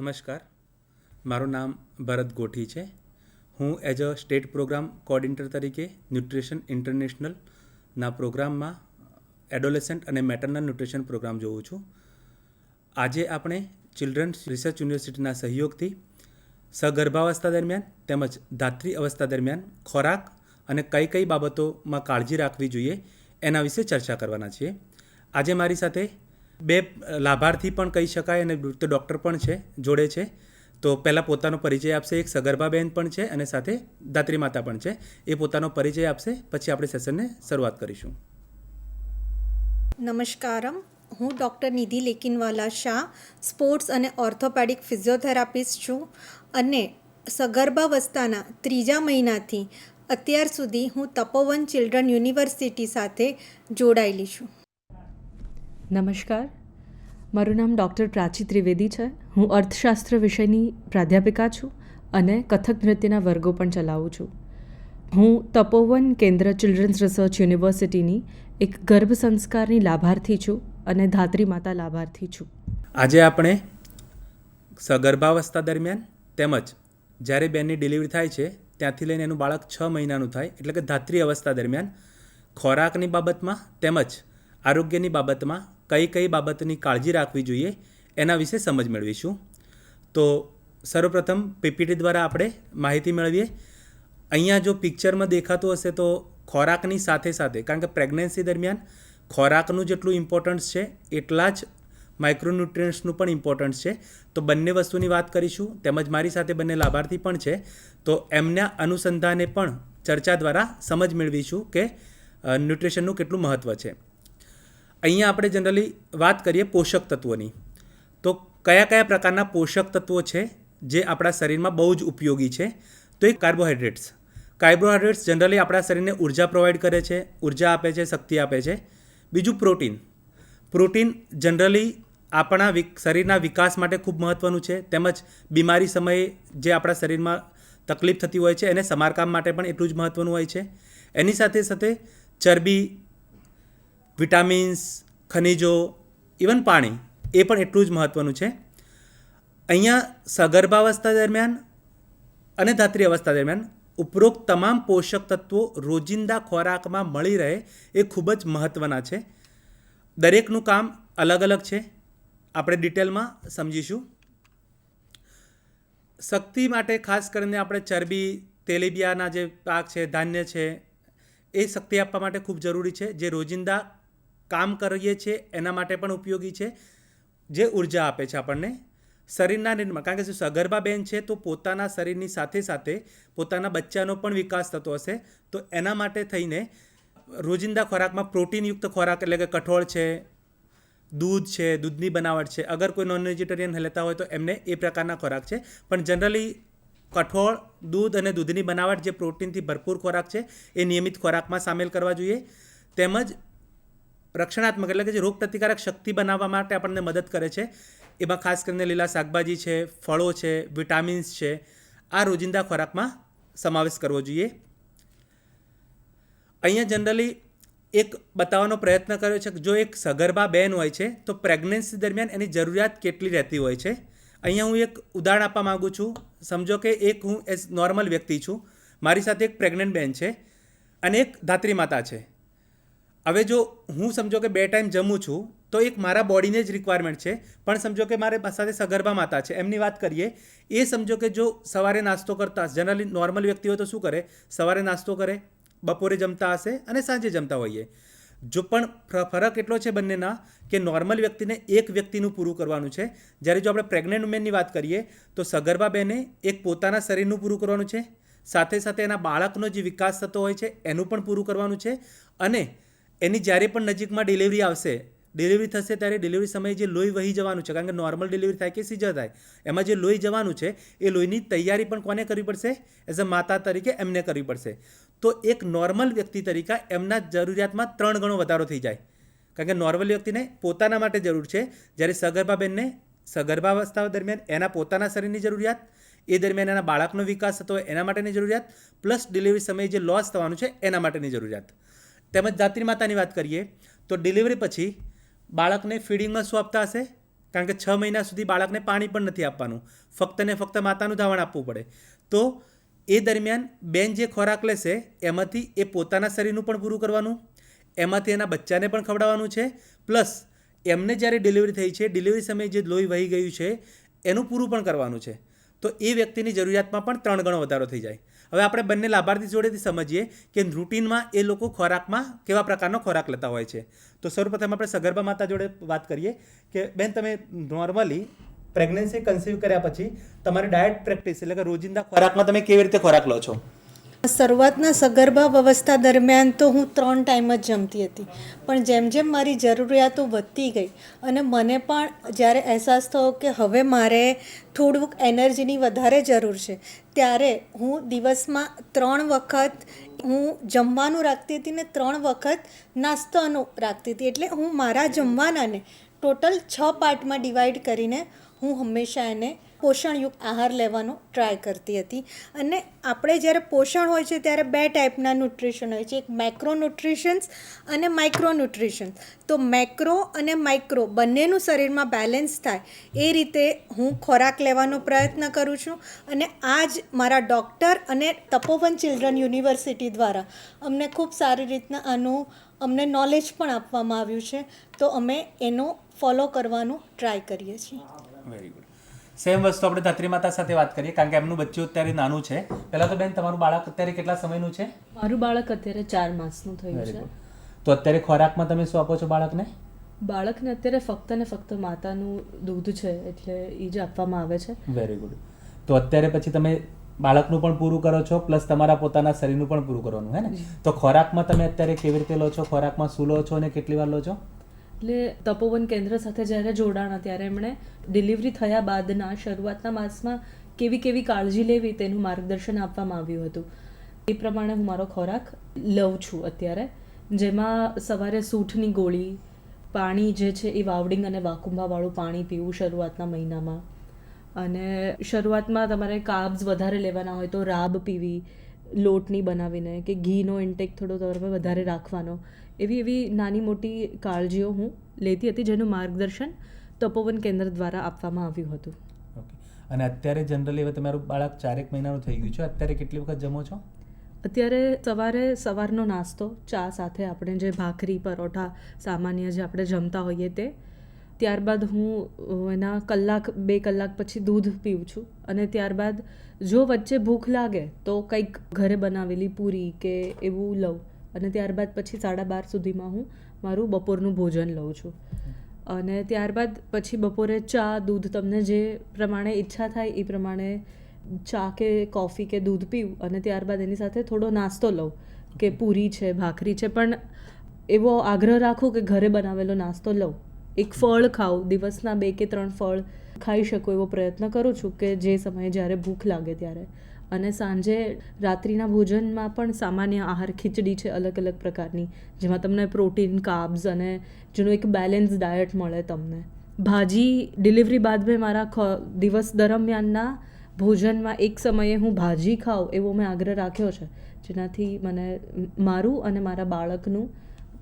નમસ્કાર, મારું નામ ભરત ગોઠી છે. હું as a state programme coordinator તરીકે ન્યુટ્રિશન ઇન્ટરનેશનલના પ્રોગ્રામમાં એડોલેસન્ટ અને મેટરનલ ન્યુટ્રિશન પ્રોગ્રામ જોઉં છું. આજે આપણે ચિલ્ડ્રન્સ રિસર્ચ યુનિવર્સિટીના સહયોગથી સગર્ભાવસ્થા દરમિયાન તેમજ ધાત્રી અવસ્થા દરમિયાન ખોરાક અને કઈ કઈ બાબતોમાં કાળજી રાખવી જોઈએ એના વિશે ચર્ચા કરવાના છીએ. આજે મારી સાથે બે લાભાર્થી પણ કહી શકાય અને ડૉક્ટર પણ છે જોડે છે. તો પહેલાં પોતાનો પરિચય આપશે. એક સગર્ભાબેન પણ છે અને સાથે દાત્રી માતા પણ છે. એ પોતાનો પરિચય આપશે, પછી આપણે સેશનને શરૂઆત કરીશું. નમસ્કારમ, હું ડૉક્ટર નિધિ લેકિનવાલા શાહ, સ્પોર્ટ્સ અને ઓર્થોપેડિક ફિઝિયોથેરાપિસ્ટ છું અને સગર્ભાવસ્થાના 3જા મહિનાથી અત્યાર સુધી હું તપોવન ચિલ્ડ્રન યુનિવર્સિટી સાથે જોડાયેલી છું. નમસ્કાર, મારું નામ ડૉક્ટર પ્રાચી ત્રિવેદી છે. હું અર્થશાસ્ત્ર વિષયની પ્રાધ્યાપિકા છું અને કથક નૃત્યના વર્ગો પણ ચલાવું છું. હું તપોવન કેન્દ્ર ચિલ્ડ્રન્સ રિસર્ચ યુનિવર્સિટીની એક ગર્ભ સંસ્કારની લાભાર્થી છું અને ધાત્રી માતા લાભાર્થી છું. આજે આપણે સગર્ભાવસ્થા દરમિયાન તેમજ જ્યારે બેનની ડિલિવરી થાય છે ત્યાંથી લઈને એનું બાળક 6 મહિનાનું થાય એટલે કે ધાત્રી અવસ્થા દરમિયાન ખોરાકની બાબતમાં તેમજ આરોગ્યની બાબતમાં કઈ કઈ બાબતની કાળજી રાખવી જોઈએ એના વિશે સમજ મેળવીશું. તો સર્વપ્રથમ પીપીટી દ્વારા આપણે માહિતી મેળવીએ. અહીંયા જો પિક્ચરમાં દેખાતું હશે તો ખોરાકની સાથે સાથે, કારણ કે પ્રેગ્નન્સી દરમિયાન ખોરાકનું જેટલું ઇમ્પોર્ટન્સ છે એટલા જ માઇક્રોન્યુટ્રિયન્ટ્સનું પણ ઇમ્પોર્ટન્સ છે. તો બંને વસ્તુની વાત કરીશું. તેમજ મારી સાથે બંને લાભાર્થી પણ છે, તો એમના અનુસંધાને પણ ચર્ચા દ્વારા સમજ મેળવીશું કે ન્યુટ્રિશનનું કેટલું મહત્ત્વ છે. અહીંયા આપણે જનરલી વાત કરીએ પોષક તત્વોની. તો કયા કયા પ્રકારના પોષક તત્વો છે જે આપણા શરીરમાં બહુ જ ઉપયોગી છે? તો એક કાર્બોહાઈડ્રેટ્સ જનરલી આપણા શરીરને ઉર્જા પ્રોવાઈડ કરે છે, ઉર્જા આપે છે, શક્તિ આપે છે. બીજું પ્રોટીન જનરલી આપણા શરીરના વિકાસ માટે ખૂબ મહત્ત્વનું છે. તેમજ બીમારી સમયે જે આપણા શરીરમાં તકલીફ થતી હોય છે એને સમારકામ માટે પણ એટલું જ મહત્ત્વનું હોય છે. એની સાથે સાથે ચરબી, વિટામિન્સ, ખનિજો, ઇવન પાણી એ પણ એટલું જ મહત્ત્વનું છે. અહીંયા સગર્ભાવસ્થા દરમિયાન અને ધાત્રી અવસ્થા દરમિયાન ઉપરોક્ત તમામ પોષક તત્વો રોજિંદા ખોરાકમાં મળી રહે એ ખૂબ જ મહત્ત્વના છે. દરેકનું કામ અલગ અલગ છે, આપણે ડિટેલમાં સમજીશું. શક્તિ માટે ખાસ કરીને આપણે ચરબી, તેલીબિયાના જે પાક છે, ધાન્ય છે, એ શક્તિ આપવા માટે ખૂબ જરૂરી છે. જે રોજિંદા કામ કરીએ છીએ એના માટે પણ ઉપયોગી છે, જે ઉર્જા આપે છે આપણને શરીરના નિર્માણ. કારણ કે સગર્ભા બેન છે તો પોતાના શરીરની સાથે સાથે પોતાના બચ્ચાનો પણ વિકાસ થતો હશે. તો એના માટે થઈને રોજિંદા ખોરાકમાં પ્રોટીનયુક્ત ખોરાક એટલે કે કઠોળ છે, દૂધ છે, દૂધની બનાવટ છે. અગર કોઈ નોન વેજીટેરિયન લેતા હોય તો એમને એ પ્રકારના ખોરાક છે. પણ જનરલી કઠોળ, દૂધ અને દૂધની બનાવટ જે પ્રોટીનથી ભરપૂર ખોરાક છે એ નિયમિત ખોરાકમાં સામેલ કરવા જોઈએ. તેમજ રક્ષણાત્મક એટલે કે જે રોગ પ્રતિકારક શક્તિ બનાવવા માટે આપણને મદદ કરે છે એમાં ખાસ કરીને લીલા શાકભાજી છે, ફળો છે, વિટામિન્સ છે, આ રોજિંદા ખોરાકમાં સમાવેશ કરવો જોઈએ. અહીંયા જનરલી એક બતાવવાનો પ્રયત્ન કર્યો છે કે જો એક સગર્ભા બેન હોય છે તો પ્રેગ્નન્સી દરમિયાન એની જરૂરિયાત કેટલી રહેતી હોય છે. અહીંયા હું એક ઉદાહરણ આપવા માગું છું. સમજો કે હું એઝ નોર્મલ વ્યક્તિ છું, મારી સાથે એક પ્રેગ્નન્ટ બેન છે અને એક ધાત્રી માતા છે. હવે જો હું સમજો કે 2 ટાઈમ જમું છું તો એક મારા બોડીને જ રિક્વાયરમેન્ટ છે, પણ સમજો કે મારે સાથે સગર્ભા માતા છે એમની વાત કરીએ. એ સમજો કે જો સવારે નાસ્તો કરતા, જનરલી નોર્મલ વ્યક્તિ હોય તો શું કરે, સવારે નાસ્તો કરે, બપોરે જમતા હશે અને સાંજે જમતા હોઈએ. જો પણ ફરક એટલો છે બંનેના કે નોર્મલ વ્યક્તિને એક વ્યક્તિનું પૂરું કરવાનું છે, જ્યારે જો આપણે પ્રેગ્નન્ટ વુમેનની વાત કરીએ તો સગર્ભા બેને એક પોતાના શરીરનું પૂરું કરવાનું છે, સાથે સાથે એના બાળકનો જે વિકાસ થતો હોય છે એનું પણ પૂરું કરવાનું છે. અને એની જ્યારે પણ નજીકમાં ડિલિવરી આવશે, ડિલિવરી થશે ત્યારે ડિલિવરી સમયે જે લોહી વહી જવાનું છે, કારણ કે નોર્મલ ડિલિવરી થાય કે સીઝર થાય, એમાં જે લોહી જવાનું છે એ લોહીની તૈયારી પણ કોને કરવી પડશે? એઝ અ માતા તરીકે એમને કરવી પડશે. તો એક નોર્મલ વ્યક્તિ તરીકે એમના જરૂરિયાતમાં 3 ગણો વધારો થઈ જાય. કારણ કે નોર્મલ વ્યક્તિને પોતાના માટે જરૂર છે, જ્યારે સગર્ભાબેનને સગર્ભાવસ્થા દરમિયાન એના પોતાના શરીરની જરૂરિયાત, એ દરમિયાન એના બાળકનો વિકાસ થતો હોય એના માટેની જરૂરિયાત, પ્લસ ડિલિવરી સમયે જે લોસ થવાનું છે એના માટેની જરૂરિયાત. તેમજ ધાત્રી માતાની વાત કરીએ તો ડિલિવરી પછી બાળકને ફીડિંગમાં શું આપતા હશે? કારણ કે 6 મહિના સુધી બાળકને પાણી પણ નથી આપવાનું, ફક્ત ને ફક્ત માતાનું ધાવણ આપવું પડે. તો એ દરમિયાન બેન જે ખોરાક લેશે એમાંથી એ પોતાના શરીરનું પણ પૂરું કરવાનું, એમાંથી એના બચ્ચાને પણ ખવડાવવાનું છે, પ્લસ એમને જ્યારે ડિલિવરી થઈ છે, ડિલિવરી સમયે જે લોહી વહી ગયું છે એનું પૂરું પણ કરવાનું છે. તો એ વ્યક્તિની જરૂરિયાતમાં પણ 3 ગણો વધારો થઈ જાય. હવે આપણે બંને લાભાર્થી જોડેથી સમજીએ કે રૂટીનમાં એ લોકો ખોરાકમાં કેવા પ્રકારનો ખોરાક લેતા હોય છે. તો સૌપ્રથમ આપણે સગર્ભા માતા જોડે વાત કરીએ કે બેન, તમે નોર્મલી પ્રેગ્નન્સી કન્સીવ કર્યા પછી તમારી ડાયટ પ્રેક્ટિસ એટલે કે રોજિંદા ખોરાકમાં તમે કેવી રીતે ખોરાક લો છો? શરૂઆતના સગર્ભા અવસ્થા દરમિયાન તો હું 3 ટાઈમ જ જમતી હતી, પણ જેમ જેમ મારી જરૂરિયાતો વધતી ગઈ અને મને પણ જ્યારે અહેસાસ થયો કે હવે મારે થોડુંક એનર્જીની વધારે જરૂર છે, ત્યારે હું દિવસમાં 3 વખત હું જમવાનું રાખતી હતી ને 3 વખત નાસ્તાનું રાખતી હતી. એટલે હું મારા જમવાનાને ટોટલ 6 પાર્ટમાં ડિવાઈડ કરીને હું હંમેશા એને પોષણયુક્ત આહાર લેવાનો ટ્રાય કરતી હતી. અને આપણે જ્યારે પોષણ હોય છે ત્યારે 2 ટાઈપના ન્યુટ્રિશન હોય છે, એક મેક્રો ન્યુટ્રિશન્સ અને માઇક્રો ન્યુટ્રિશન્સ. તો મેક્રો અને માઇક્રો બંનેનું શરીરમાં બેલેન્સ થાય એ રીતે હું ખોરાક લેવાનો પ્રયત્ન કરું છું. અને આ જ મારા ડૉક્ટર અને તપોવન ચિલ્ડ્રન યુનિવર્સિટી દ્વારા અમને ખૂબ સારી રીતના અમને નોલેજ પણ આપવામાં આવ્યું છે. તો અમે એનો ફોલો કરવાનું ટ્રાય કરીએ છીએ. Very good. સેમ વસ્તુ આપણે ધાત્રી માતા સાથે વાત કરીએ, કારણ કે એમનું બચ્ચું અત્યારે નાનું છે. પહેલાં તો બેન, તમારું બાળક અત્યારે કેટલા સમયનું છે? મારું બાળક અત્યારે 4 માસનું થયું વેરી છે. ગુડ. તો અત્યારે ખોરાકમાં તમે શું આપો છો બાળકને? બાળકને અત્યારે ફક્ત ને ફક્ત માતાનું દૂધ છે, એટલે એ જ આપવામાં આવે છે. Very good. તો અત્યારે પછી તમે બાળકનું પણ પૂરું કરો છો, પ્લસ તમારા પોતાના શરીરનું પણ પૂરું કરવાનું, હે ને? તો ખોરાકમાં તમે અત્યારે કેવી રીતે લો છો? ખોરાકમાં શું લો છો અને કેટલી વાર લો છો? એટલે તપોવન કેન્દ્ર સાથે જ્યારે જોડાણા ત્યારે એમણે ડિલિવરી થયા બાદના શરૂઆતના માસમાં કેવી કેવી કાળજી લેવી તેનું માર્ગદર્શન આપવામાં આવ્યું હતું. એ પ્રમાણે હું મારો ખોરાક લઉં છું અત્યારે, જેમાં સવારે સૂંઠની ગોળી, પાણી જે છે એ વાવડિંગ અને વાકુંભાવાળું પાણી પીવું શરૂઆતના મહિનામાં, અને શરૂઆતમાં તમારે કાર્બ્સ વધારે લેવાના હોય તો રાબ પીવી લોટની બનાવીને, કે ઘીનો ઇન્ટેક થોડો તમે વધારે રાખવાનો. એવી નાની મોટી કાળજીઓ હું લેતી હતી, જેનું માર્ગદર્શન તપોવન કેન્દ્ર દ્વારા આપવામાં આવ્યું હતું. ઓકે. અને અત્યારે જનરલી હવે તમારું બાળક 4 મહિનાનું થઈ ગયું છે, અત્યારે કેટલી વખત જમો છો? અત્યારે સવારનો નાસ્તો ચા સાથે, આપણે જે ભાખરી પરોઠા સામાન્ય જે આપણે જમતા હોઈએ તે, ત્યારબાદ હું એના 2 કલાક પછી દૂધ પીઉં છું. અને ત્યારબાદ જો વચ્ચે ભૂખ લાગે તો કંઈક ઘરે બનાવેલી પૂરી કે એવું લઉં, અને ત્યારબાદ પછી 12:30 સુધીમાં હું મારું બપોરનું ભોજન લઉં છું. અને ત્યારબાદ પછી બપોરે ચા દૂધ, તમને જે પ્રમાણે ઈચ્છા થાય એ પ્રમાણે ચા કે કોફી કે દૂધ પીવું, અને ત્યારબાદ એની સાથે થોડો નાસ્તો લઉં, કે પૂરી છે, ભાખરી છે, પણ એવો આગ્રહ રાખું કે ઘરે બનાવેલો નાસ્તો લઉં. એક ફળ ખાઉં, દિવસના 2 કે 3 ફળ ખાઈ શકું એવો પ્રયત્ન કરું છું, કે જે સમયે જ્યારે ભૂખ લાગે ત્યારે. અને સાંજે રાત્રિના ભોજનમાં પણ સામાન્ય આહાર, ખીચડી છે અલગ અલગ પ્રકારની, જેમાં તમને પ્રોટીન, કાર્બ્સ અને જેનું એક બેલેન્સ ડાયટ મળે તમને. ભાજી ડિલિવરી બાદ મેં મારા દિવસ દરમિયાનના ભોજનમાં એક સમયે હું ભાજી ખાઉં એવો મેં આગ્રહ રાખ્યો છે, જેનાથી મને મારું અને મારા બાળકનું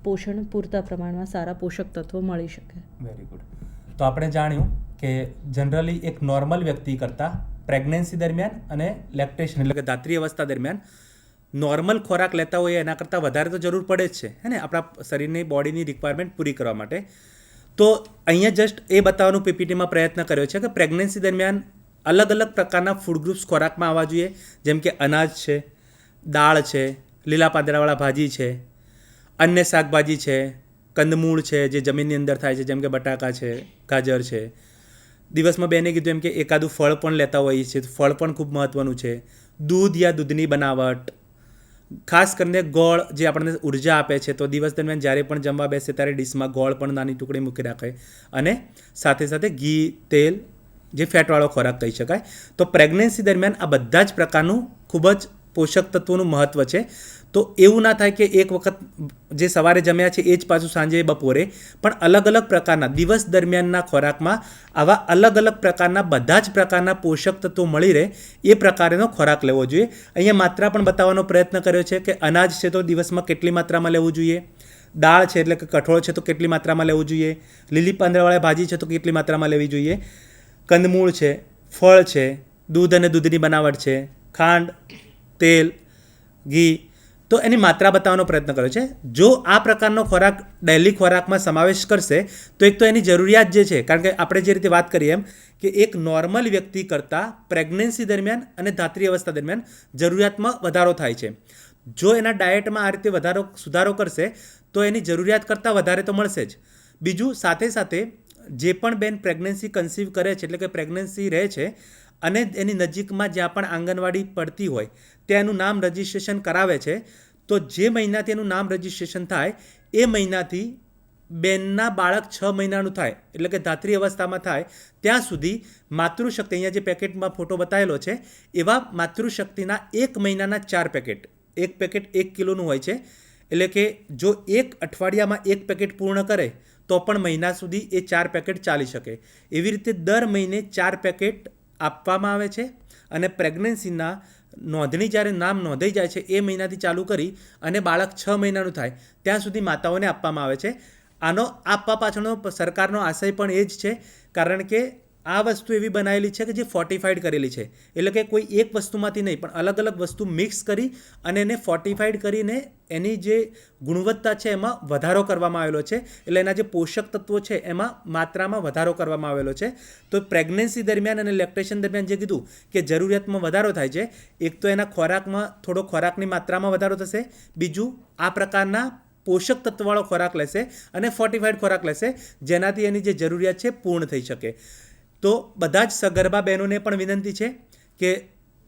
પોષણ પૂરતા પ્રમાણમાં સારા પોષક તત્વો મળી શકે. Very good. તો આપણે જાણ્યું કે જનરલી એક નોર્મલ વ્યક્તિ કરતાં પ્રેગ્નન્સી દરમિયાન અને લેક્ટેશન એટલે કે ધાત્રી અવસ્થા દરમિયાન નોર્મલ ખોરાક લેતા હોઈએ એના કરતાં વધારે તો જરૂર પડે જ છે, હે ને, આપણા શરીરની બોડીની રિક્વાયરમેન્ટ પૂરી કરવા માટે. તો અહીંયા જસ્ટ એ બતાવવાનું પીપીટીમાં પ્રયત્ન કર્યો છે કે પ્રેગ્નન્સી દરમિયાન અલગ અલગ પ્રકારના ફૂડ ગ્રુપ્સ ખોરાકમાં આવવા જોઈએ, જેમ કે અનાજ છે, દાળ છે, લીલા પાંદડાવાળા ભાજી છે, અન્ય શાકભાજી છે, કંદમૂળ છે જે જમીનની અંદર થાય છે, જેમ કે બટાકા છે, ગાજર છે. દિવસમાં બેને કીધું એમ કે એકાદું ફળ પણ લેતા હોઈએ છીએ, તો ફળ પણ ખૂબ મહત્ત્વનું છે. દૂધ યા દૂધની બનાવટ, ખાસ કરીને ગોળ જે આપણને ઉર્જા આપે છે, તો દિવસ દરમિયાન જ્યારે પણ જમવા બેસે ત્યારે ડીશમાં ગોળ પણ નાની ટુકડી મૂકી રાખે, અને સાથે સાથે ઘી, તેલ જે ફેટવાળો ખોરાક કહી શકાય. તો પ્રેગ્નન્સી દરમિયાન આ બધા જ પ્રકારનું ખૂબ જ પોષક તત્વોનું મહત્ત્વ છે. તો એવું ના થાય કે એક વખત જે સવારે જમ્યા છે એ જ પાછું સાંજે બપોરે, પણ અલગ અલગ પ્રકારના દિવસ દરમિયાનના ખોરાકમાં આવા અલગ અલગ પ્રકારના બધા જ પ્રકારના પોષક તત્વો મળી રહે એ પ્રકારનો ખોરાક લેવો જોઈએ. અહીંયા માત્રા પણ બતાવવાનો પ્રયત્ન કર્યો છે કે અનાજ છે તો દિવસમાં કેટલી માત્રામાં લેવું જોઈએ, દાળ છે એટલે કે કઠોળ છે તો કેટલી માત્રામાં લેવું જોઈએ, લીલી પાંદડાવાળી ભાજી છે તો કેટલી માત્રામાં લેવી જોઈએ, કંદમૂળ છે, ફળ છે, દૂધ અને દૂધની બનાવટ છે, ખાંડ, તેલ, ઘી, તો એની માત્રા બતાવવાનો પ્રયત્ન કર્યો છે. જો આ પ્રકારનો ખોરાક ડેલી ખોરાકમાં સમાવેશ કરશે તો એક તો એની જરૂરિયાત જે છે, કારણ કે આપણે જે રીતે વાત કરીએ એમ કે એક નોર્મલ વ્યક્તિ કરતાં પ્રેગ્નન્સી દરમિયાન અને ધાત્રી અવસ્થા દરમિયાન જરૂરિયાતમાં વધારો થાય છે. જો એના ડાયટમાં આ રીતે સુધારો કરશે તો એની જરૂરિયાત કરતાં વધારે તો મળશે જ. બીજું, સાથે સાથે જે પણ બેન પ્રેગ્નન્સી કન્સીવ કરે છે એટલે કે પ્રેગ્નન્સી રહે છે અને એની નજીકમાં જ્યાં પણ આંગણવાડી પડતી હોય ત્યાં એનું નામ રજિસ્ટ્રેશન કરાવે છે, તો જે મહિનાથી એનું નામ રજિસ્ટ્રેશન થાય એ મહિનાથી બેનના બાળક 6 મહિનાનું થાય એટલે કે ધાત્રી અવસ્થામાં થાય ત્યાં સુધી માતૃશક્તિ, અહીંયા જે પેકેટમાં ફોટો બતાવેલો છે એવા માતૃશક્તિના 1 મહિનાના 4 પેકેટ, એક પેકેટ 1 કિલોનું હોય છે, એટલે કે જો એક અઠવાડિયામાં એક પેકેટ પૂર્ણ કરે તો પણ મહિના સુધી એ 4 પેકેટ ચાલી શકે. એવી રીતે દર મહિને 4 પેકેટ આપવામાં આવે છે અને પ્રેગ્નન્સીના નોંધણી જ્યારે નામ નોંધાઈ જાય છે એ મહિનાથી ચાલુ કરી અને બાળક 6 મહિનાનું થાય ત્યાં સુધી માતાઓને આપવામાં આવે છે. આનો આપવા પાછળનો સરકારનો આશય પણ એ જ છે, કારણ કે આ વસ્તુ એવી બનાવેલી છે કે જે ફોર્ટિફાઈડ કરેલી છે, એટલે કે કોઈ એક વસ્તુમાંથી નહીં પણ અલગ અલગ વસ્તુ મિક્સ કરી અને એને ફોર્ટિફાઈડ કરીને એની જે ગુણવત્તા છે એમાં વધારો કરવામાં આવેલો છે, એટલે એના જે પોષક તત્વો છે એમાં માત્રામાં વધારો કરવામાં આવેલો છે. તો પ્રેગ્નન્સી દરમિયાન અને લેક્ટેશન દરમિયાન જે કીધું કે જરૂરિયાતમાં વધારો થાય છે, એક તો એના ખોરાકમાં થોડો ખોરાકની માત્રામાં વધારો થશે, બીજું આ પ્રકારના પોષક તત્વવાળો ખોરાક લેશે અને ફોર્ટિફાઈડ ખોરાક લેશે જેનાથી એની જે જરૂરિયાત છે પૂર્ણ થઈ શકે. તો બધા જ સગર્ભા બહેનોને પણ વિનંતી છે કે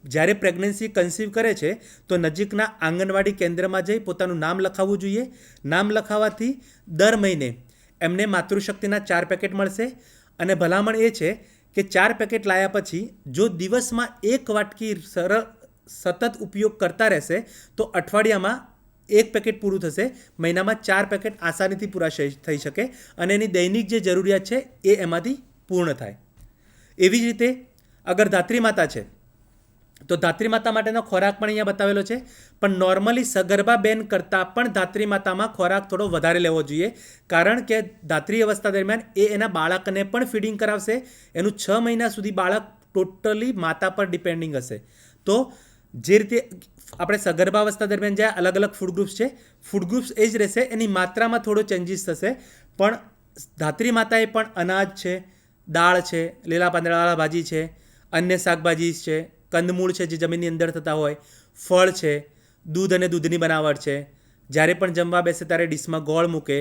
જ્યારે પ્રેગ્નન્સી કન્સીવ કરે છે તો નજીકના આંગણવાડી કેન્દ્રમાં જઈ પોતાનું નામ લખાવવું જોઈએ. નામ લખાવવાથી દર મહિને એમને માતૃશક્તિના 4 પેકેટ મળશે અને ભલામણ એ છે કે 4 પેકેટ લાયા પછી જો દિવસમાં 1 વાટકી સતત ઉપયોગ કરતા રહેશે તો અઠવાડિયામાં 1 પેકેટ પૂરું થશે, મહિનામાં 4 પેકેટ આસાનીથી પૂરા થઈ શકે અને એની દૈનિક જે જરૂરિયાત છે એ એમાંથી પૂર્ણ થાય. એવી જ રીતે અગર ધાત્રી માતા છે તો ધાત્રી માતા માટેનો ખોરાક પણ અહીંયા બતાવેલો છે, પણ નોર્મલી સગર્ભા બેન કરતાં પણ ધાત્રી માતામાં ખોરાક થોડો વધારે લેવો જોઈએ, કારણ કે ધાત્રી અવસ્થા દરમિયાન એ એના બાળકને પણ ફીડિંગ કરાવશે. એનું 6 મહિના સુધી બાળક ટોટલી માતા પર ડિપેન્ડિંગ હશે. તો જે રીતે આપણે સગર્ભાવસ્થા દરમિયાન જ્યાં અલગ અલગ ફૂડ ગ્રુપ્સ છે, ફૂડ ગ્રુપ્સ એ જ રહેશે, એની માત્રામાં થોડો ચેન્જીસ થશે, પણ ધાત્રી માતાએ પણ અનાજ છે, દાળ છે, લીલા પાંદડાવાળા ભાજી છે, અન્ય શાકભાજી છે, કંદમૂળ છે જે જમીનની અંદર થતા હોય, ફળ છે, દૂધ અને દૂધની બનાવટ છે, જ્યારે પણ જમવા બેસે ત્યારે ડીશમાં ગોળ મૂકે,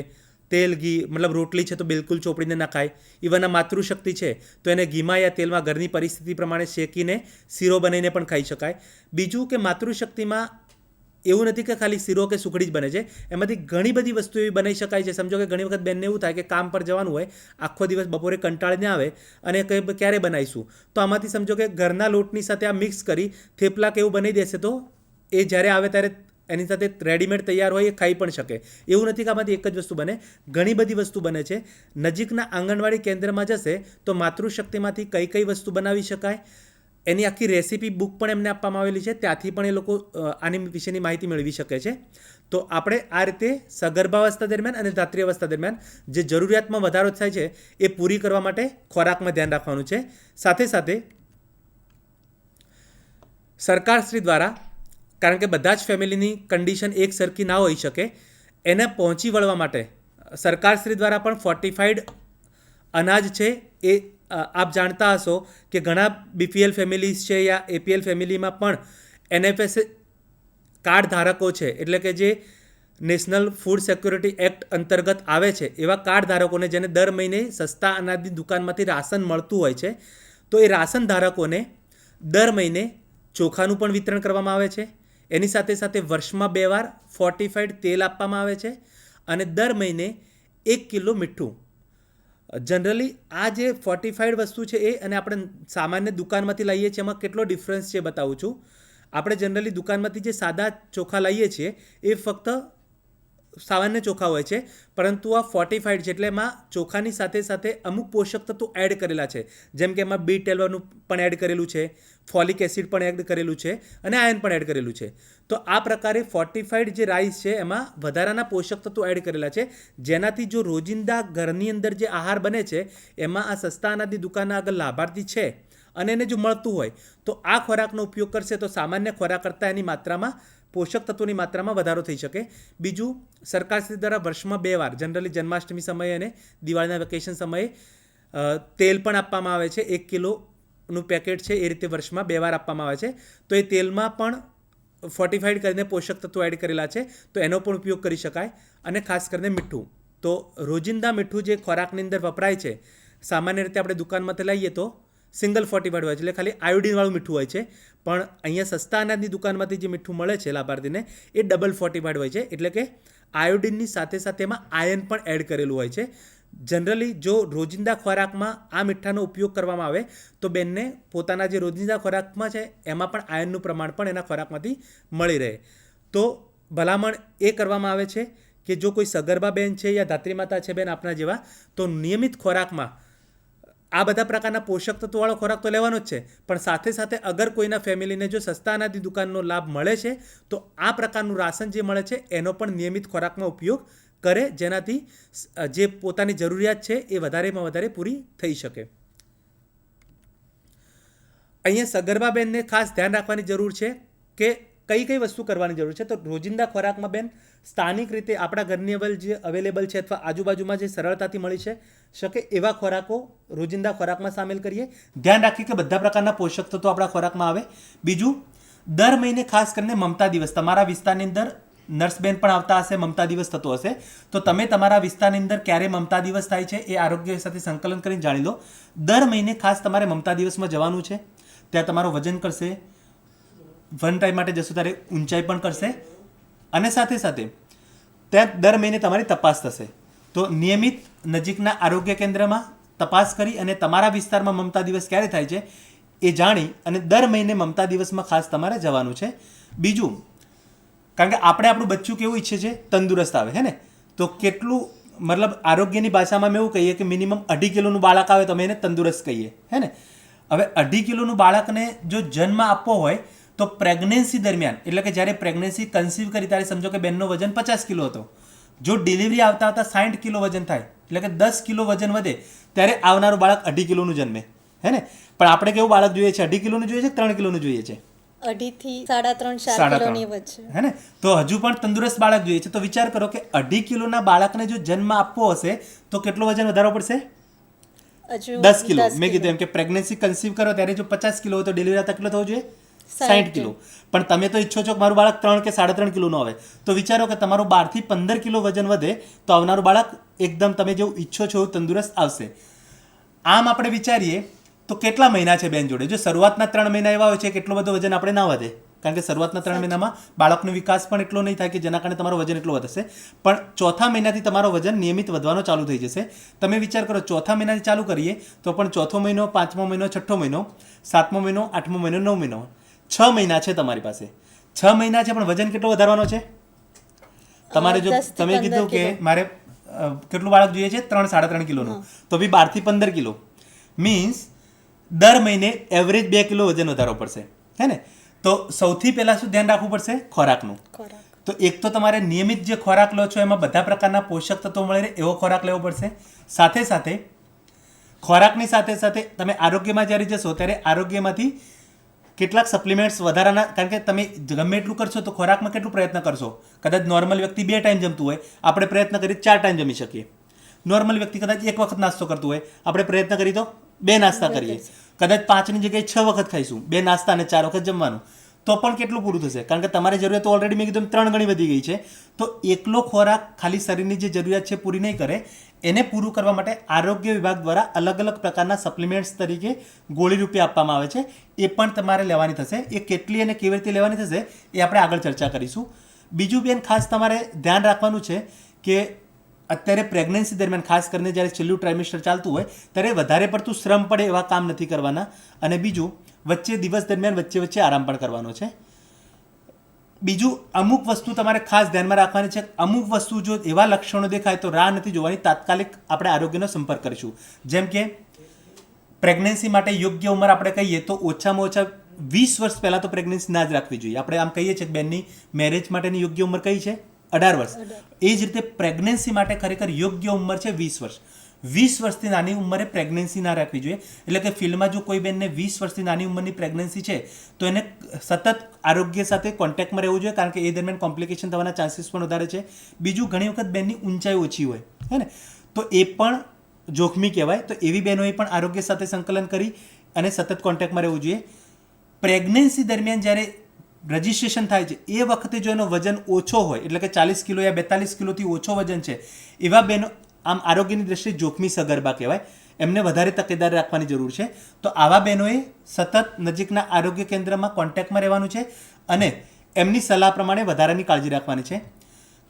તેલ, ઘી, મતલબ રોટલી છે તો બિલકુલ ચોપડીને ના ખાય. ઇવન આ માતૃશક્તિ છે તો એને ઘીમાં યા તેલમાં ઘરની પરિસ્થિતિ પ્રમાણે શેકીને શીરો બનાવીને પણ ખાઈ શકાય. બીજું કે માતૃશક્તિમાં એવું નથી કે ખાલી શીરો કે સુખડી જ બને છે, એમાંથી ઘણી બધી વસ્તુ એવી બનાવી શકાય છે. સમજો કે ઘણી વખત બેનને એવું થાય કે કામ પર જવાનું હોય, આખો દિવસ બપોરે કંટાળીને આવે અને કંઈ ક્યારે બનાવીશું, તો આમાંથી સમજો કે ઘરના લોટની સાથે આ મિક્સ કરી થેપલા કે એવું બનાવી દેશે તો એ જ્યારે આવે ત્યારે એની સાથે રેડીમેડ તૈયાર હોય એ ખાઈ પણ શકે. એવું નથી કે આમાંથી એક જ વસ્તુ બને, ઘણી બધી વસ્તુ બને છે. નજીકના આંગણવાડી કેન્દ્રમાં જશે તો માતૃશક્તિમાંથી કઈ કઈ વસ્તુ બનાવી શકાય એની આખી રેસીપી બુક પણ એમને આપવામાં આવેલી છે, ત્યાંથી પણ એ લોકો આની વિશેની માહિતી મેળવી શકે છે. તો આપણે આ રીતે સગર્ભાવસ્થા દરમિયાન અને ધાત્રી અવસ્થા દરમિયાન જે જરૂરિયાતમાં વધારો થાય છે એ પૂરી કરવા માટે ખોરાકમાં ધ્યાન રાખવાનું છે. સાથે સાથે સરકારશ્રી દ્વારા, કારણ કે બધા જ ફેમિલીની કન્ડિશન એક સરખી ના હોઈ શકે, એને પહોંચી વળવા માટે સરકારશ્રી દ્વારા પણ ફોર્ટિફાઈડ અનાજ છે એ આપ જાણતા હશો કે ઘણા બીપીએલ ફેમિલીઝ છે યા એપીએલ ફેમિલીમાં પણ NFS કાર્ડ ધારકો છે, એટલે કે જે નેશનલ ફૂડ સિક્યોરિટી એક્ટ અંતર્ગત આવે છે એવા કાર્ડ ધારકોને જેને દર મહિને સસ્તા અનાજની દુકાનમાંથી રાશન મળતું હોય છે, તો એ રાશન ધારકોને દર મહિને ચોખાનું પણ વિતરણ કરવામાં આવે છે. એની સાથે સાથે વર્ષમાં 2 વાર ફોર્ટિફાઈડ તેલ આપવામાં આવે છે અને દર મહિને 1 કિલો મીઠું. જનરલી આ જે ફોર્ટિફાઈડ વસ્તુ છે એ અને આપણે સામાન્ય દુકાનમાંથી લઈએ છીએ એમાં કેટલો ડિફરન્સ છે બતાવું છું. આપણે જનરલી દુકાનમાંથી જે સાદા ચોખા લઈએ છીએ એ ફક્ત સામાન્ય ચોખા હોય છે, પરંતુ આ ફોર્ટિફાઈડ છે, એટલે એમાં ચોખાની સાથે સાથે અમુક પોષક તત્વો એડ કરેલા છે, જેમ કે એમાં B12 પણ એડ કરેલું છે, ફોલિક એસિડ પણ એડ કરેલું છે અને આયર્ન પણ એડ કરેલું છે. તો આ પ્રકારે ફોર્ટિફાઈડ જે રાઈસ છે એમાં વધારાના પોષક તત્વો એડ કરેલા છે, જેનાથી જો રોજિંદા ઘરની અંદર જે આહાર બને છે એમાં આ સસ્તા અનાજની દુકાનના આગળ લાભાર્થી છે અને એને જો મળતું હોય તો આ ખોરાકનો ઉપયોગ કરશે તો સામાન્ય ખોરાક કરતાં એની માત્રામાં પોષક તત્વોની માત્રામાં વધારો થઈ શકે. બીજું, સરકારશ્રી દ્વારા વર્ષમાં 2 વાર જનરલી જન્માષ્ટમી સમયે અને દિવાળીના વેકેશન સમયે તેલ પણ આપવામાં આવે છે. 1 કિલોનું પેકેટ છે એ રીતે વર્ષમાં 2 વાર આપવામાં આવે છે. તો એ તેલમાં પણ ફોર્ટિફાઈડ કરીને પોષક તત્વો એડ કરેલા છે, તો એનો પણ ઉપયોગ કરી શકાય. અને ખાસ કરીને મીઠું, તો રોજિંદા મીઠું જે ખોરાકની અંદર વપરાય છે, સામાન્ય રીતે આપણે દુકાનમાંથી લઈએ તો સિંગલ ફોર્ટિફાઈડ હોય છે, એટલે ખાલી આયોડિનવાળું મીઠું હોય છે. પણ અહીંયા સસ્તા અનાજની દુકાનમાંથી જે મીઠું મળે છે લાભાર્થીને એ ડબલ ફોર્ટિફાઈડ હોય છે, એટલે કે આયોડિનની સાથે સાથે એમાં આયર્ન પણ એડ કરેલું હોય છે. જનરલી જો રોજિંદા ખોરાકમાં આ મીઠાનો ઉપયોગ કરવામાં આવે તો બેનને પોતાના જે રોજિંદા ખોરાકમાં છે એમાં પણ આયર્નનું પ્રમાણ પણ એના ખોરાકમાંથી મળી રહે. તો ભલામણ એ કરવામાં આવે છે કે જો કોઈ સગર્ભા બેન છે યા ધાત્રી માતા છે બેન આપણા જેવા, તો નિયમિત ખોરાકમાં આ બધા પ્રકારના પોષક તત્વોવાળો ખોરાક તો લેવાનો જ છે, પણ સાથે સાથે અગર કોઈના ફેમિલીને જો સસ્તા અનાજની દુકાનનો લાભ મળે છે તો આ પ્રકારનું રાશન જે મળે છે એનો પણ નિયમિત ખોરાકમાં ઉપયોગ કરે, જેનાથી જે પોતાની જરૂરિયાત છે એ વધારેમાં વધારે પૂરી થઈ શકે. અહીંયા સગર્ભા બેનને ખાસ ધ્યાન રાખવાની જરૂર છે કે કઈ કઈ વસ્તુ કરવાની જરૂર છે. તો રોજિંદા ખોરાકમાં બેન સ્થાનિક રીતે આપણા ઘરની અવેલ જે અવેલેબલ છે અથવા આજુબાજુમાં જે સરળતાથી મળી શકે એવા ખોરાકો રોજિંદા ખોરાકમાં સામેલ કરીએ. ધ્યાન રાખીએ કે બધા પ્રકારના પોષક તત્વો આપણા ખોરાકમાં આવે. બીજું, દર મહિને ખાસ કરીને મમતા દિવસ, તમારા વિસ્તારની અંદર નર્સબેન પણ આવતા હશે, મમતા દિવસ થતો હશે, તો તમે તમારા વિસ્તારની અંદર ક્યારે મમતા દિવસ થાય છે એ આરોગ્ય સાથે સંકલન કરીને જાણી લો. દર મહિને ખાસ તમારે મમતા દિવસમાં જવાનું છે. ત્યાં તમારું વજન કરશે, 1 ટાઈમ માટે જશો ત્યારે ઊંચાઈ પણ કરશે, અને સાથે સાથે ત્યાં દર મહિને તમારી તપાસ થશે. તો નિયમિત નજીકના આરોગ્ય કેન્દ્રમાં તપાસ કરી અને તમારા વિસ્તારમાં મમતા દિવસ ક્યારે થાય છે એ જાણી અને દર મહિને મમતા દિવસમાં ખાસ તમારે જવાનું છે. બીજું, કારણ કે આપણે આપણું બચ્ચું કેવું ઈચ્છે છે, તંદુરસ્ત આવે, હે ને? તો કેટલું મતલબ આરોગ્યની ભાષામાં અમે એવું કહીએ કે મિનિમમ 2.5 કિલોનું બાળક આવે તો અમે એને તંદુરસ્ત કહીએ, હે ને? હવે 2.5 કિલોનું બાળકને જો જન્મ આપવો હોય તો પ્રેગ્નન્સી દરમિયાન, એટલે કે જ્યારે પ્રેગ્નન્સી કન્સીવ કરી ત્યારે સમજો કે બેનનો વજન 50 કિલો હતો, જો ડિલિવરી આવતા 60 કિલો વજન થાય, એટલે કે 10 કિલો વજન વધે, ત્યારે આવનારું બાળક 2.5 કિલોનું જન્મે, હે ને? પણ આપણે કેવું બાળક જોઈએ છે? 2.5 કિલોનું જોઈએ છે, 3 કિલોનું જોઈએ છે? 2.5 થી 3.5-4 કિલોની વચ્ચે, હે ને? તો હજુ પણ તંદુરસ્ત બાળક જોઈએ છે. તો વિચાર કરો કે 2.5 કિલોના બાળકને જો જન્મ આપવો હશે તો કેટલો વજન વધારવો પડશે? 10 કિલો. મેં કીધું એમ કે પ્રેગ્નન્સી કન્સીવ કરો ત્યારે જો 50 કિલો હોય તો ડિલિવરી આવતા કેટલો થવો જોઈએ? 60 કિલો. પણ તમે તો ઈચ્છો છો કે મારું બાળક 3 કે 3.5 કિલોનું આવે, તો વિચારો કે તમારું 12 થી 15 કિલો વજન વધે તો આવનારું બાળક એકદમ તમે જેવું ઈચ્છો છો એવું તંદુરસ્ત આવશે. આમ આપણે વિચારીએ તો કેટલા મહિના છે બેન જોડે? જો શરૂઆતના 3 મહિના એવા હોય છે કે એટલો બધો વજન આપણે ના વધે, કારણ કે શરૂઆતના 3 મહિનામાં બાળકનો વિકાસ પણ એટલો નહીં થાય કે જેના કારણે તમારો વજન એટલો વધશે. પણ ચોથા મહિનાથી તમારો વજન નિયમિત વધવાનો ચાલુ થઈ જશે. તમે વિચાર કરો, ચોથા મહિનાથી ચાલુ કરીએ તો પણ ચોથો મહિનો, 5મો મહિનો, 6ઠ્ઠો મહિનો, 7મો મહિનો, 8મો મહિનો, 9મો મહિનો, 6 મહિના છે તમારી પાસે. 6 મહિના છે, પણ વજન કેટલો વધારવાનો છે તમારે? જો તમે કીધું કે મારે કેટલું બાળક જોઈએ છે? 3-3.5 કિલોનું, તો બી 12 થી 15 કિલો મીન્સ દર મહિને એવરેજ 2 કિલો વજન વધારવો પડશે, હે ને? તો સૌથી પહેલાં શું ધ્યાન રાખવું પડશે? ખોરાકનું. તો એક તો તમારે નિયમિત જે ખોરાક લો છો એમાં બધા પ્રકારના પોષક તત્વો મળે રહે એવો ખોરાક લેવો પડશે. સાથે સાથે ખોરાકની સાથે સાથે તમે આરોગ્યમાં જ્યારે જશો ત્યારે આરોગ્યમાંથી કેટલાક સપ્લિમેન્ટ્સ વધારાના, કારણ કે તમે ગમે એટલું કરશો તો ખોરાકમાં કેટલું પ્રયત્ન કરશો? કદાચ નોર્મલ વ્યક્તિ 2 ટાઈમ જમતું હોય, આપણે પ્રયત્ન કરીએ 4 ટાઈમ જમી શકીએ. નોર્મલ વ્યક્તિ કદાચ 1 વખત નાસ્તો કરતું હોય, આપણે પ્રયત્ન કરીએ તો 2 નાસ્તા કરીએ. કદાચ 5ની જગ્યાએ 6 વખત ખાઈશું, 2 નાસ્તા અને 4 વખત જમવાનું, તો પણ કેટલું પૂરું થશે? કારણ કે તમારી જરૂરિયાત તો ઓલરેડી મેં કીધું 3 ગણી વધી ગઈ છે. તો એકલો ખોરાક ખાલી શરીરની જે જરૂરિયાત છે પૂરી નહીં કરે. એને પૂરું કરવા માટે આરોગ્ય વિભાગ દ્વારા અલગ અલગ પ્રકારના સપ્લિમેન્ટ્સ તરીકે ગોળી રૂપે આપવામાં આવે છે. એ પણ તમારે લેવાની થશે. એ કેટલી અને કેવી રીતે લેવાની થશે એ આપણે આગળ ચર્ચા કરીશું. બીજું બેન ખાસ તમારે ધ્યાન રાખવાનું છે કે અત્યારે પ્રેગ્નન્સી દરમિયાન ખાસ કરીને જ્યારે છેલ્લું ટ્રાઇમેસ્ટર ચાલતું હોય ત્યારે વધારે પડતું શ્રમ પડે એવા કામ નથી કરવાના. અને બીજું, વચ્ચે દિવસ દરમિયાન વચ્ચે આરામ પણ કરવાનો છે. બીજું અમુક વસ્તુ તમારે ખાસ ધ્યાનમાં રાખવાની છે. અમુક વસ્તુ જો એવા લક્ષણો દેખાય તો રાહ નથી જોવાની, તાત્કાલિક આપણે આરોગ્યનો સંપર્ક કરીશું. જેમ કે પ્રેગ્નન્સી માટે યોગ્ય ઉંમર આપણે કહીએ તો ઓછામાં ઓછા 20 વર્ષ પહેલાં તો પ્રેગ્નન્સી ના જ રાખવી જોઈએ. આપણે આમ કહીએ છીએ કે બેનની મેરેજ માટેની યોગ્ય ઉંમર કઈ છે? 18 વર્ષ. એ જ રીતે પ્રેગ્નન્સી માટે ખરેખર યોગ્ય ઉંમર છે 20 વર્ષ. 20 વર્ષથી નાની ઉંમરે પ્રેગ્નન્સી ના રાખવી જોઈએ. એટલે કે ફિલ્ડમાં જો કોઈ બેનને 20 વર્ષથી નાની ઉંમરની પ્રેગ્નન્સી છે તો એને સતત આરોગ્ય સાથે કોન્ટેક્ટમાં રહેવું જોઈએ, કારણ કે એ દરમિયાન કોમ્પ્લિકેશન થવાના ચાન્સીસ પણ વધારે છે. બીજું, ઘણી વખત બેનની ઊંચાઈ ઓછી હોય હે ને, તો એ પણ જોખમી કહેવાય. તો એવી બહેનોએ પણ આરોગ્ય સાથે સંકલન કરી અને સતત કોન્ટેક્ટમાં રહેવું જોઈએ. પ્રેગ્નન્સી દરમિયાન જ્યારે રજિસ્ટ્રેશન થાય છે એ વખતે જો એનો વજન ઓછો હોય, એટલે કે 40 કિલો યા 42 કિલોથી ઓછો વજન છે, એવા બહેનો આમ આરોગ્યની દ્રષ્ટિએ જોખમી સગર્ભા કહેવાય. એમને વધારે તકેદારી રાખવાની જરૂર છે. તો આવા બહેનોએ સતત નજીકના આરોગ્ય કેન્દ્રમાં કોન્ટેક્ટમાં રહેવાનું છે અને એમની સલાહ પ્રમાણે વધારાની કાળજી રાખવાની છે.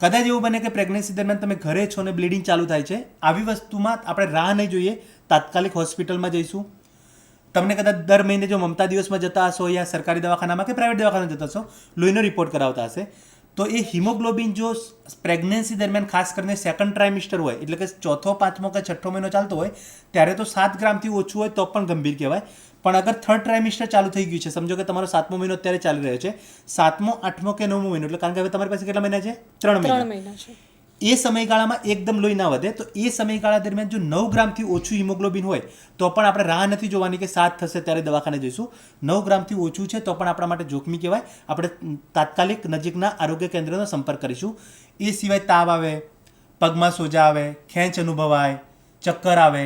કદાચ એવું બને કે પ્રેગ્નન્સી દરમિયાન તમે ઘરે છો અને બ્લીડિંગ ચાલુ થાય છે, આવી વસ્તુમાં આપણે રાહ નહીં જોઈએ, તાત્કાલિક હોસ્પિટલમાં જઈશું. તમને કદાચ દર મહિને જો મમતા દિવસમાં જતા હશો યા સરકારી દવાખાનામાં કે પ્રાઇવેટ દવાખાનામાં જતા હશો, લોહીનો રિપોર્ટ કરાવતા હશે, તો એ હિમોગ્લોબિન જો પ્રેગ્નન્સી દરમિયાન ખાસ કરીને સેકન્ડ ટ્રાઇમિસ્ટર હોય, એટલે કે ચોથો, પાંચમો કે છઠ્ઠો મહિનો ચાલતો હોય, ત્યારે તો 7 ગ્રામથી ઓછું હોય તો પણ ગંભીર કહેવાય. પણ અગર થર્ડ ટ્રાઇમિસ્ટર ચાલુ થઈ ગયું છે, સમજો કે તમારો 7મો મહિનો અત્યારે ચાલી રહ્યો છે, 7મો, 8મો કે 9મો મહિનો, એટલે કારણ કે હવે તમારી પાસે કેટલા મહિના છે? 3 મહિના છે. એ સમયગાળામાં એકદમ લોહી ના વધે, તો એ સમયગાળા દરમિયાન જો 9 ગ્રામથી ઓછું હિમોગ્લોબિન હોય તો પણ આપણે રાહ નથી જોવાની કે 7 થશે ત્યારે દવાખાને જઈશું. 9 ગ્રામથી ઓછું છે તો પણ આપણા માટે જોખમી કહેવાય. આપણે તાત્કાલિક નજીકના આરોગ્ય કેન્દ્રનો સંપર્ક કરીશું. એ સિવાય તાવ આવે, પગમાં સોજા આવે, ખેંચ અનુભવાય, ચક્કર આવે,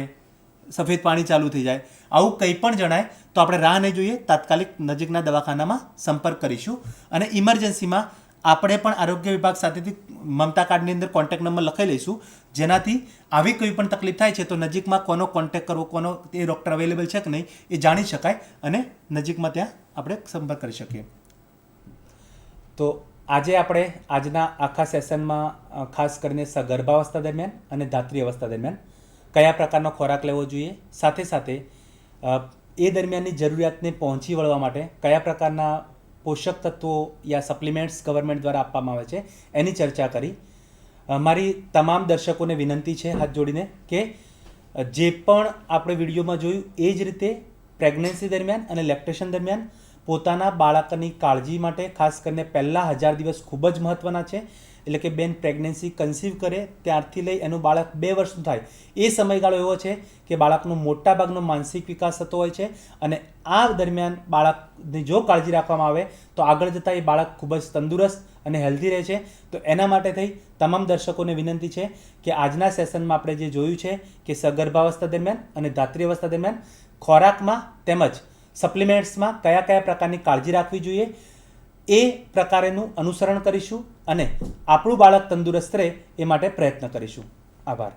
સફેદ પાણી ચાલુ થઈ જાય, આવું કંઈ પણ જણાય તો આપણે રાહ નહીં જોઈએ, તાત્કાલિક નજીકના દવાખાનામાં સંપર્ક કરીશું. અને ઇમરજન્સીમાં આપણે પણ આરોગ્ય વિભાગ સાથેથી મમતા કાર્ડની અંદર કોન્ટેક્ટ નંબર લખાઈ લઈશું, જેનાથી આવી કોઈ પણ તકલીફ થાય છે તો નજીકમાં કોનો કોન્ટેક્ટ કરવો, કોનો એ ડૉક્ટર અવેલેબલ છે કે નહીં એ જાણી શકાય અને નજીકમાં ત્યાં આપણે સંપર્ક કરી શકીએ. તો આજે આપણે આજના આખા સેશનમાં ખાસ કરીને સગર્ભાવસ્થા દરમિયાન અને ધાત્રી અવસ્થા દરમિયાન કયા પ્રકારનો ખોરાક લેવો જોઈએ, સાથે સાથે એ દરમિયાનની જરૂરિયાતને પહોંચી વળવા માટે કયા પ્રકારના પોષક તત્વો યા સપ્લિમેન્ટ્સ ગવર્મેન્ટ દ્વારા આપવામાં આવે છે એની ચર્ચા કરી. મારી તમામ દર્શકોને વિનંતી છે હાથ જોડીને કે જે પણ આપણે વિડીયોમાં જોયું એ જ રીતે પ્રેગ્નન્સી દરમિયાન અને લેક્ટેશન દરમિયાન પોતાના બાળકની કાળજી માટે ખાસ કરીને પહેલા 1000 દિવસ ખૂબ જ મહત્ત્વના છે. એટલે કે બેન પ્રેગ્નન્સી કન્સીવ કરે ત્યારથી લઈ એનું બાળક 2 વર્ષનું થાય એ સમયગાળો એવો છે કે બાળકનો મોટાભાગનો માનસિક વિકાસ થતો હોય છે અને આ દરમિયાન બાળકની જો કાળજી રાખવામાં આવે તો આગળ જતાં એ બાળક ખૂબ જ તંદુરસ્ત અને હેલ્ધી રહે છે. તો એના માટે થઈ તમામ દર્શકોને વિનંતી છે કે આજના સેશનમાં આપણે જે જોયું છે કે સગર્ભાવસ્થા દરમિયાન અને ધાત્રી અવસ્થા દરમિયાન ખોરાકમાં તેમજ સપ્લિમેન્ટ્સમાં કયા કયા પ્રકારની કાળજી રાખવી જોઈએ એ પ્રકારેનું અનુસરણ કરીશું અને આપણું બાળક તંદુરસ્ત રહે એ માટે પ્રયત્ન કરીશું. આભાર.